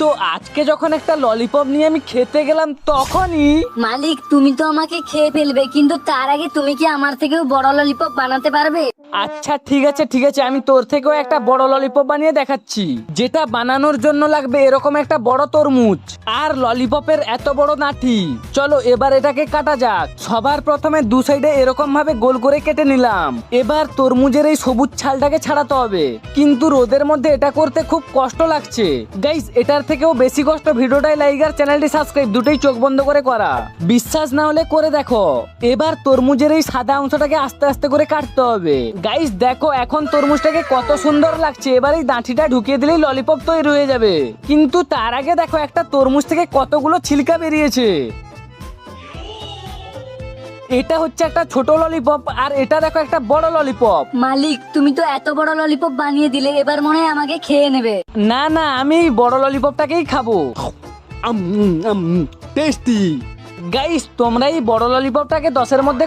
তো আজকে যখন একটা ললিপপ নিয়ে আমি খেতে গেলাম তখনই মালিক তুমি তো আমাকে খেয়ে ফেলবে, কিন্তু তার আগে তুমি কি আমার থেকেও বড় ললিপপ বানাতে পারবে? আচ্ছা ঠিক আছে আমি তোর থেকেও একটা বড় ললিপপ বানিয়ে দেখাচ্ছি, যেটা বানানোর জন্য লাগবে এরকম একটা বড় তরমুজ আর ললিপপের এত বড় নাঠি। চলো এবার এটাকে কাটা যাক। সবার প্রথমে দু সাইডে এরকম ভাবে গোল করে কেটে নিলাম। এবার তরমুজের এই সবুজ ছালটাকে ছাড়াতে হবে, কিন্তু রোদের মধ্যে এটা করতে খুব কষ্ট লাগছে। গাইস এটার থেকেও বেশি কষ্ট ভিডিওটাই লাইক আর চ্যানেলটি সাবস্ক্রাইব দুটোই চোখ বন্ধ করে করা। বিশ্বাস না হলে করে দেখো। এবার তরমুজের এই সাদা অংশটাকে আস্তে আস্তে করে কাটতে হবে। গাইস দেখো এখন তরমুজটাকে কত সুন্দর লাগছে। এবার এই দাঁঠিটা ঢুকিয়ে দিলেই ললিপপ তৈরি হয়ে যাবে। কিন্তু তার আগে দেখো একটা তরমুজ থেকে কতগুলো ছিলকা বেরিয়েছে। এটা হচ্ছে একটা ছোট ললিপপ আর এটা দেখো একটা বড় ললিপপ। মালিক তুমি তো এত বড় ললিপপ বানিয়ে দিলে, এবার মনে হয় আমাকে খেয়ে নেবে। না আমি এই বড় ললিপপটাকেই খাবো। টেস্টি। গাইস তোমরা এই বড় ললিপপটাকে 10-এর মধ্যে